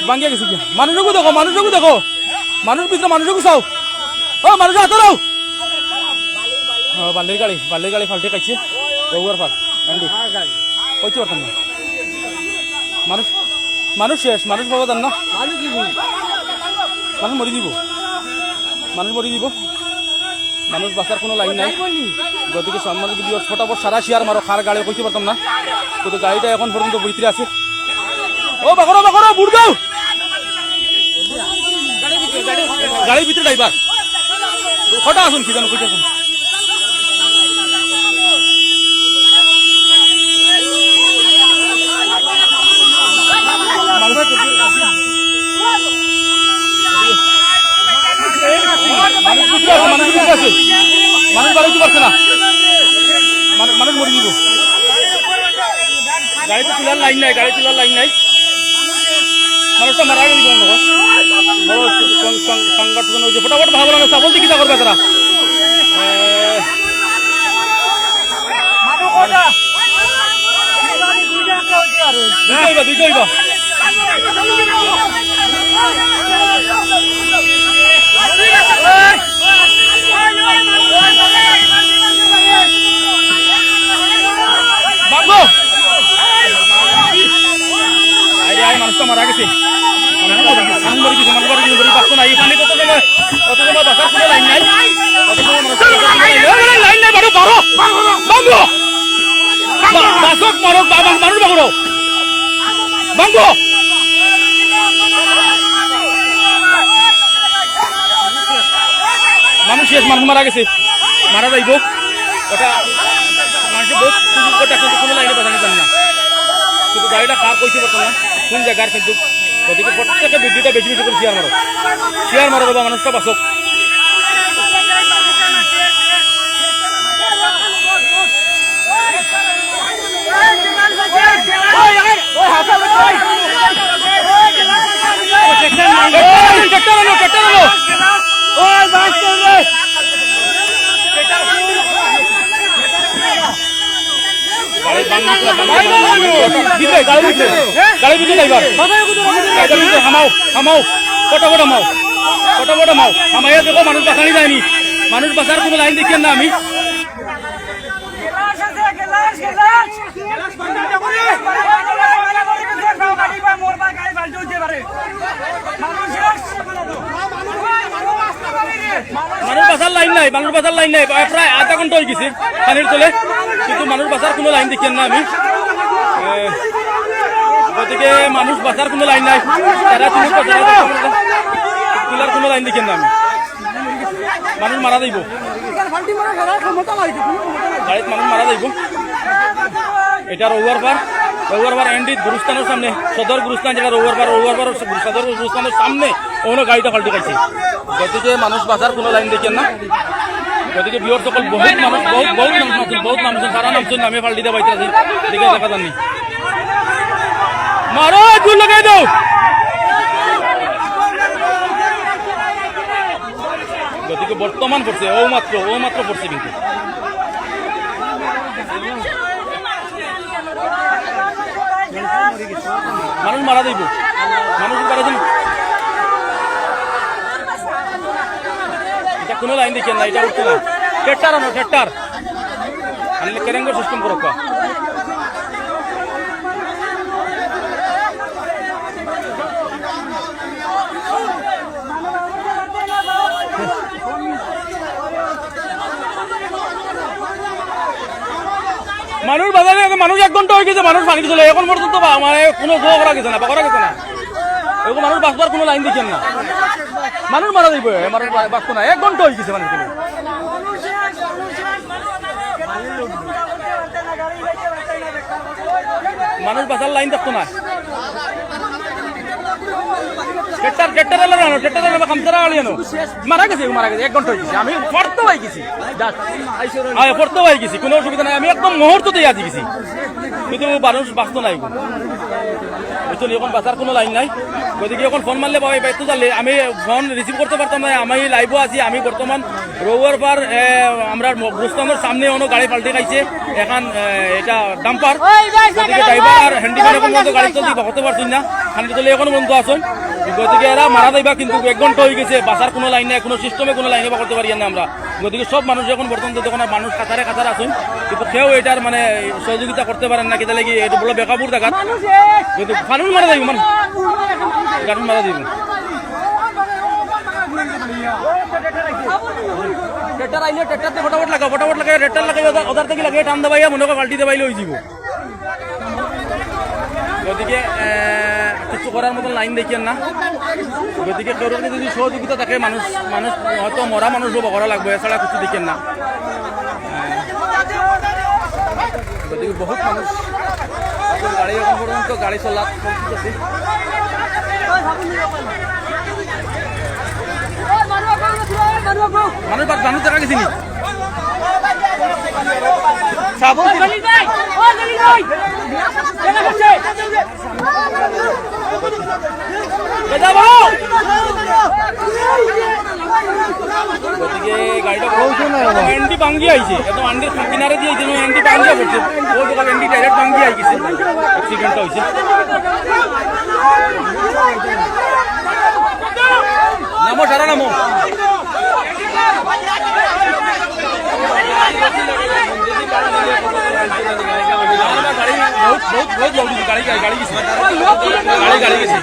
ভাঙ্গিয়া গেছে কি মানুষকে দেখো মানুষ ভিতরে মানুষকে চাও ও মানুষ হাত রাও বালির গাড়ি ফাল্টে খাইছে ওগুয়ার ফাল গান্ডি কইতে পারতাম না মানুষ শেষ মানুষ পাবো জান না মানুষ মরি দিব মানুষ বাঁচার কোনো লাইন নাই গতিকে সম্মান যদি ফটাফট সারা শিয়ার মারো খার গাড়ি কইতে পারতাম না কিন্তু গাড়িটা এখন পর্যন্ত ভিতরে আছে ও বাকরো বুড় দাও গাড়ির ভিতরে ড্রাইভার ফটা আসুন কি জানো কইতে আসুন মানুষ বাড়াইতে পারছে না মানুষ মরে দিব গাড়িতে তোলার লাইন নাই মানুষটা মারা গেল বড় সংগঠন হয়েছে ফটাফট ভালো লাগে চাবল দিকে যা করবে তারা দুইটা মানুষটা মারা গেছে বাঁচতো না এই পানি কত সময় বাঁচার কোনো লাইন নাই মানুষ বাগড়ো ভাঙবো মানুষ শেষ মানুষ মারা গেছে মারা যাইব ওটা মানুষের বহুত সুযোগ করতে কিন্তু কোনো লাইনে বাঁচানো জানি না কিন্তু গাড়িটা কার কইতে পারতাম না কোন জায়গার কিন্তু ওদিকে প্রত্যেকটা বিদ্যুৎটা বেশি করে শেয়ার মারো বাবা মানুষটা বাঁচক গাড়ি ভিতরে ড্রাইভার থামাও ফটাফট থামাইয়া দেখো মানুষ বাঁচানি যায়নি মানুষ বাঁচার কোনো লাইন দেখিয়েন না আমি মানুষ বাঁচার লাইন নাই প্রায় আধা ঘন্টা হয়ে গেছে পানির তলে কিন্তু মানুষ বাঁচার কোনো লাইন দেখিয়েন না আমি গতিকে মানুষ বাঁচার কোনো লাইন নাই তারা তোলার কোনো লাইন দেখিয়েন না আমি মানুষ মারা যাইব গাড়িত মানুষ মারা যাইব এটা রৌয়ার বার এন্ডি গুরুস্থানের সামনে সদর গুরুস্থান যেটা রৌয়ার সদর গুরুস্থানের সামনে ওখানে গাড়িটা পাল্টে খাইছে গতিকে মানুষ বাঁচার কোনো লাইন দেখেন না গতিকে বিয়র সকল বহুত মানুষ সারা নামছেন নামে পাল্টি দেওয়া বাইতে আছে দেখে দেখা যাননি মারো জোর লাগাই দাও গতিকে বর্তমান পড়ছে ও মাত্র পড়ছে কিন্তু মানুষ মারা যাইব মানুষ মারা যাইব এটা কোনো লাইন দেখেন না এটা উঠছে না ট্রেক্টার আনলে কেরেঙ্গর সিস্টেম করো মানুষ বাজারে মানুষ 1 ঘন্টা হয়ে গেছে মানুষ পানি চলে এখন পর্যন্ত মানে কোনো জোয়া করা গেছে না এরকম মানুষ বাঁচবার কোনো লাইন দেখেন না মানুষ মারা যাইব মানুষ বাঁচতো না 1 ঘন্টা হয়ে গেছে মানুষ মানুষ বাঁচার লাইন দেখতো না মারা গেছে 1 ঘন্টা হয়ে গেছে আমি পড়তে পাই গেছি কোনো অসুবিধা নাই আমি একদম মুহূর্ততেই আজি গেছি কিন্তু মানুষ বাঁচতো নাই বুঝছেন এখন বাঁচার কোনো লাইন নাই গতিকে এখন ফোন মারলে বাবা বাইতো জানলে আমি ফোন রিসিভ করতে পারতাম না আমি লাইভও আছি আমি বর্তমান রৌয়ার পার আমরা গুরুস্থানের সামনে অন্য গাড়ি পাল্টে খাইছে এখন এটা ডাম্পার গতিকে ড্রাইভার আর হ্যান্ডিম্যান এখন পর্যন্ত গাড়ি চলতে হতে পারছেন না খান্ডি তলে এখনো বন্ধ আসুন গতিকে এরা মারা যাইবা কিন্তু 1 ঘন্টা হয়ে গেছে বাসার কোনো লাইন নাই কোনো সিস্টেমে কোনো লাইনে বা করতে পারি না আমরা গতিকে সব মানুষ এখন বর্তমান তখন মানুষ কাতারে কাতার আসুন কিন্তু কেউ এটার মানে সহযোগিতা করতে পারেন না কেটে লাগি এটা বড় বেকাবুর দেখা কিন্তু ফানুন মারা যাইব মানে গাড়ি মারা যাইব টেটার আইলে টেটারতে ফটাফট লাগাই টেটার লাগাই ওদার থেকে লাগিয়ে টান দেবাইয়া মনে করে পাল্টি দেবাইলে হয়ে যাব গতিকে কিছু করার মতন লাইন দেখিয়েন না গতিকে কেউ যদি সহযোগিতা থাকে মানুষ হয়তো মরা মানুষও বকরা লাগবে এছাড়া কিছু দেখেন না গতিকে বহুত মানুষ গাড়ি এখন পর্যন্ত গাড়ি চলা চলতেছে মানুষ দেখা গেছি নি গতিকে গাড়িটা এন্ডি ভাঙ্গি আইছে একদম আন্ডির কিনারে দিয়ে এন্ডি ভাঙ্গিয়া পড়ছে ওই দোকান এন্ডি ডাইরেক্ট ভাঙ্গি আই গেছে অ্যাক্সিডেন্টটা হয়েছে নামো সারা নামো গাড়ি বহুত লোক গাড়ি গেছে গাড়ি গেছে